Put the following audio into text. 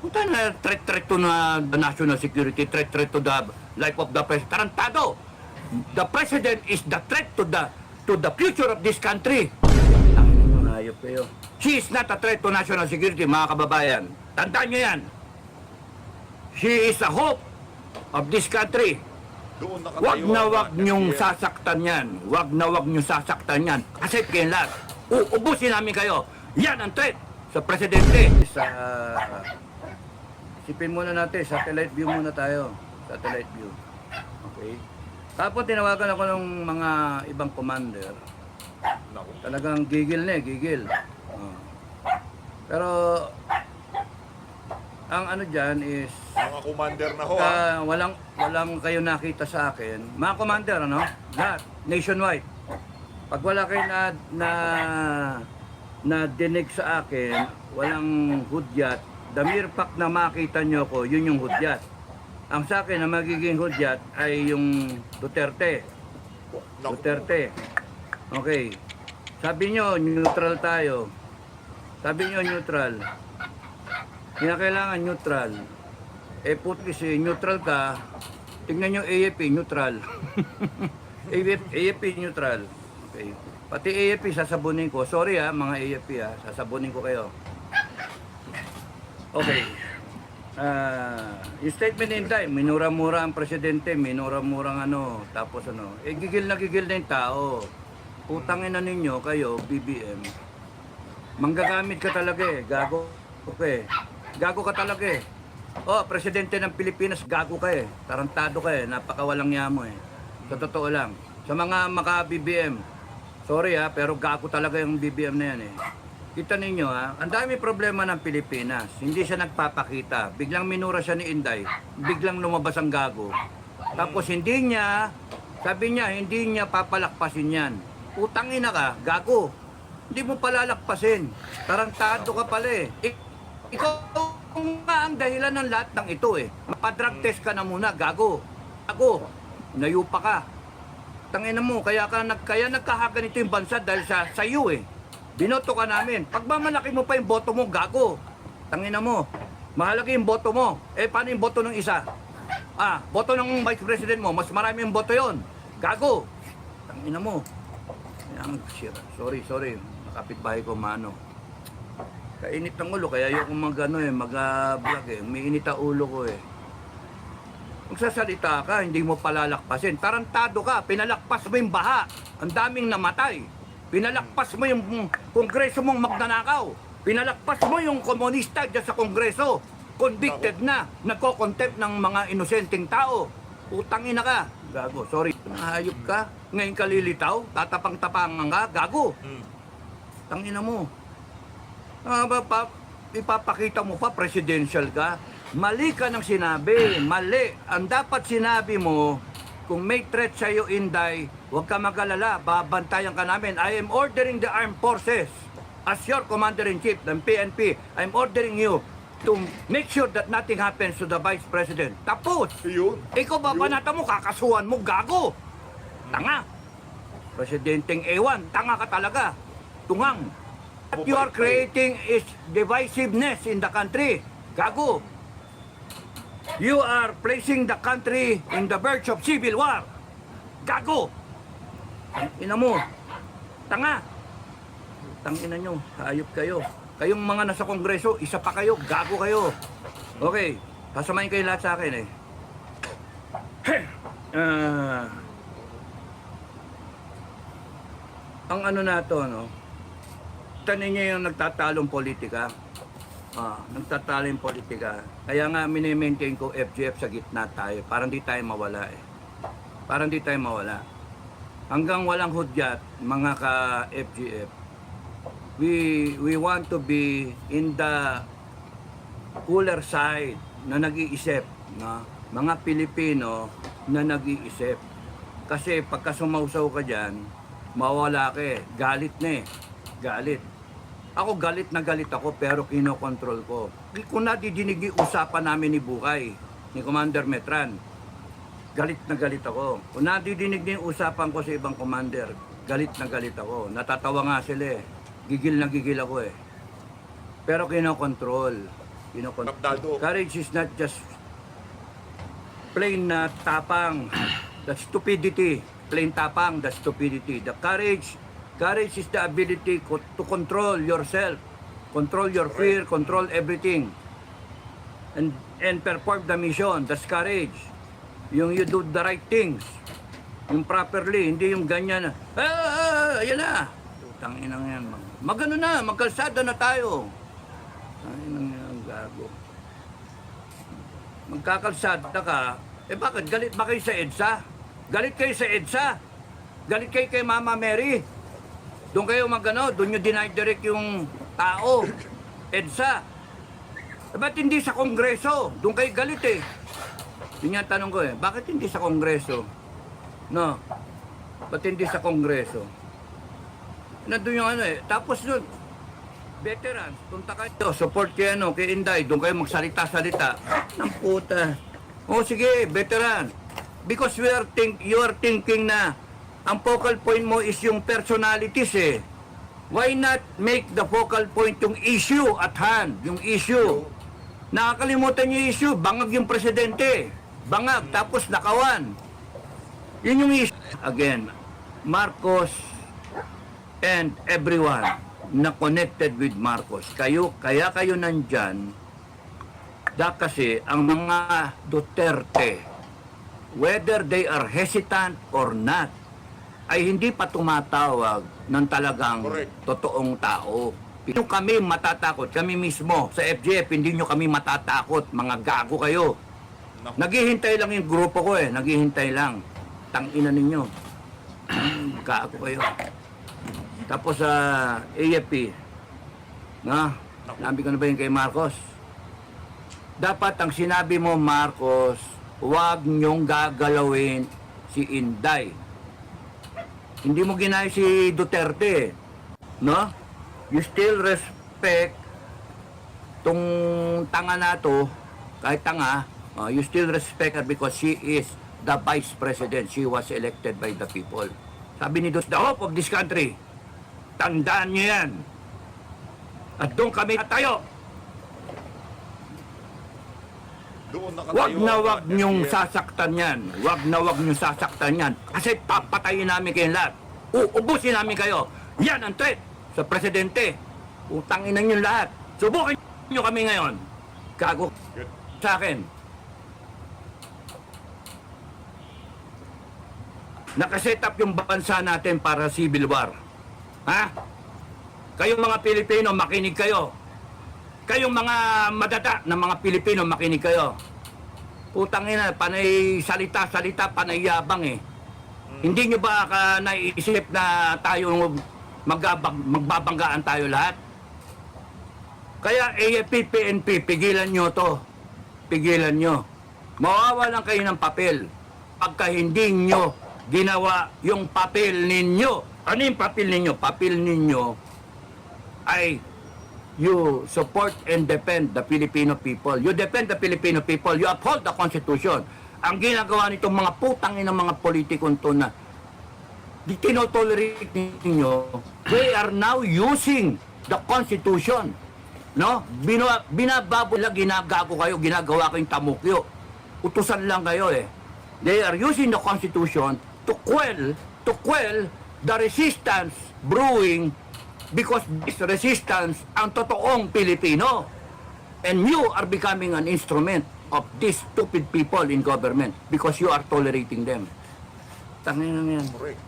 Punta na threat to na the national security, threat to the life of the president. Tarantado! The president is the threat to the future of this country. Ang hayop kayo. She is not a threat to national security, mga kababayan. Tandaan nyo yan. She is a hope of this country. Doon nakatayo Wag na ang wag niyong FBM. sasaktan yan. Wag na wag niyong sasaktan yan. Kasi kayo lahat. Uubusin namin kayo. Yan ang threat sa presidente. Isipin muna natin, satellite view muna tayo. Satellite view. Okay. Tapos tinawagan ako ng mga ibang commander. Naku. Talagang gigil na gigil. Oh. Pero ang ano dyan is Mga commander na ho, ha? walang kayo nakita sa akin. Mga commander, ano? Lahat, nationwide. Pag wala kayo na dinig sa akin, walang hudyat, the mere fact na makita nyo ko, yun yung hudyat. Ang sa akin na magiging hudyat ay yung Duterte. Naku. Duterte. Okay. Sabi nyo, neutral tayo. Sabi nyo, neutral. Kailangan neutral. Eh, kasi neutral ka, tingnan nyo AFP, neutral. AFP, neutral. Okay. Pati AFP, sasabunin ko. Sorry mga AFP sasabunin ko kayo. Okay. Yung statement in time, minura-mura ang presidente, minura-murang ano, tapos ano. Eh, gigil na yung tao. Utangin na ninyo, kayo, BBM. Manggagamit ka talaga gago. Okay. Gago ka talaga Oh, presidente ng Pilipinas, gago ka Tarantado ka napakawalang yamo Sa totoo lang. Sa mga maka-BBM, sorry pero gago talaga yung BBM na yan Kita ninyo ang dami problema ng Pilipinas. Hindi siya nagpapakita. Biglang minura siya ni Inday. Biglang lumabas ang gago. Tapos sabi niya, hindi niya papalakpasin yan. Utangin na ka, gago. Hindi mo palalakpasin. Tarantado ka pala Ikaw nga ang dahilan ng lahat ng ito Mapadrug test ka na muna, gago. Gago. Nayupa ka. Tangina mo, kaya nagkahagan ito yung bansa dahil sa iyo Binoto ka namin. Pagmamalaki mo pa yung boto mo, gago. Tangina mo. Mahalaga yung boto mo. Paano yung boto ng isa? Boto ng vice president mo, mas marami yung boto yon. Gago. Tangina mo. Sorry. Nakapitbahay ko mano. Kainit ng ulo, kaya ayoko mag-vlog Umiinit ang ulo ko Magsasalita ka, hindi mo palalakpasin. Tarantado ka, pinalakpas mo yung baha. Ang daming namatay. Pinalakpas mo yung kongreso mong magnanakaw. Pinalakpas mo yung komunista dyan sa kongreso. Convicted na, nagko-contempt ng mga inosenteng tao. Utangin na ka. Gago, sorry. Nahayop ka, ngayon ka lilitaw, tatapang-tapangan ka, gago. Tangina mo. Ipapakita mo pa, presidential ka. Mali ka ng sinabi, mali. Ang dapat sinabi mo, kung may threat sa'yo, Inday, huwag ka mag-alala, babantayan ka namin. I am ordering the armed forces, as your commander-in-chief ng PNP, I'm ordering you to make sure that nothing happens to the Vice President. Tapos! Yun. Ikaw babanata mo, kakasuhan mo, gago! Tanga! Presidenteng ewan, tanga ka talaga. Tungang. What you are creating is divisiveness in the country. Gago. You are placing the country in the verge of civil war. Gago. Tangina mo. Tanga. Tangina nyo. Hayop kayo. Kayong mga nasa kongreso, isa pa kayo. Gago kayo. Okay. Kasamahin kayo lahat sa akin ang ano na to, tanin niya yung nagtatalong politika. Nagtatalong politika. Kaya nga mini-maintain ko FGF sa gitna tayo. Parang di tayo mawala Parang di tayo mawala. Hanggang walang hudyat, mga ka-FGF, we want to be in the cooler side na nag-iisip. Mga Pilipino na nag-iisip. Kasi pagka sumausaw ka dyan, mawala ka Galit na Galit. Ako galit na galit ako pero kinokontrol ko. Kung nadidinig yung usapan namin ni Bukay, ni Commander Metran, galit na galit ako. Kung nadidinig din yung usapan ko sa ibang commander, galit na galit ako. Natatawa nga sila Gigil na gigil ako Pero kinokontrol. Abdaldo. Courage is not just plain tapang, the stupidity. Plain tapang, the stupidity. The courage is the ability to control yourself, control your fear, control everything, and perform the mission. That's courage. Yung you do the right things, yung properly, hindi yung ganyan na, ayan na. Utang inang yan. Magano na, magkalsada na tayo. Ay, nang gago. Magkakalsada ka, bakit? Galit ba kayo sa EDSA? Galit kayo sa EDSA? Galit kayo kay Mama Mary? Doon kayo magano, doon nyo dinidirect yung tao. EDSA. Ba't hindi sa Kongreso? Doon kayo galit eh. Yun yung tanong ko eh, bakit hindi sa Kongreso? No? Ba't hindi sa Kongreso? Nandun yung ano eh. Tapos doon, veterans, punta kayo, support kayo kay Inday, doon kayo magsalita-salita. Nang puta. O sige, veteran. Because you are thinking na ang focal point mo is yung personalities eh. Why not make the focal point yung issue at hand? Yung issue. Nakakalimutan yung issue, bangag yung presidente. Bangag, tapos nakawan. Yun yung issue. Again, Marcos and everyone na connected with Marcos. Kaya kayo nandyan, kasi ang mga Duterte, whether they are hesitant or not, ay hindi pa tumatawag ng talagang totoong tao. Hindi kami matatakot, kami mismo sa FGF, hindi nyo kami matatakot, mga gago kayo. Naghihintay lang yung grupo ko eh, naghihintay lang. Tangina ninyo. Gago kayo. Tapos sa AFP, sinabi ko na ba yun kay Marcos? Dapat ang sinabi mo, Marcos, huwag niyong gagalawin si Inday. Hindi mo ginaya si Duterte, no? You still respect tong tanga na to, kahit tanga, you still respect her because she is the vice president. She was elected by the people. Sabi ni Dos, the hope of this country. Tandaan niyo yan. At doon kami tayo. Wag na wag niyong sasaktan yan. Wag na wag niyong sasaktan yan. Kasi papatayin namin kayo lahat. Uubusin namin kayo. Yan ang threat sa presidente. Utangin na niyo lahat. Subukin niyo kami ngayon. Gago sa akin. Nakaset up yung bansa natin para civil war. Ha? Kayong mga Pilipino, makinig kayo. Kayong mga madata ng mga Pilipino, makinig kayo. Putang ina, panay salita-salita, panay yabang eh. Hindi nyo ba naiisip na tayo magbabanggaan tayo lahat? Kaya AFP, PNP, pigilan nyo to. Pigilan nyo. Mawawalan kayo ng papel pagka hindi nyo ginawa yung papel ninyo. Ano yung papel ninyo? Papel ninyo ay you support and defend the Filipino people. You defend the Filipino people. You uphold the Constitution. Ang ginagawa nitong mga putang ng mga politikong to na di tinotolerate ninyo, they are now using the Constitution. No? Binababo lang, ginagago kayo, ginagawa kayong tamukyo. Utusan lang kayo eh. They are using the Constitution to quell the resistance brewing because this resistance ang totoong Pilipino. And you are becoming an instrument of these stupid people in government because you are tolerating them. Tangin lang yan. Correct.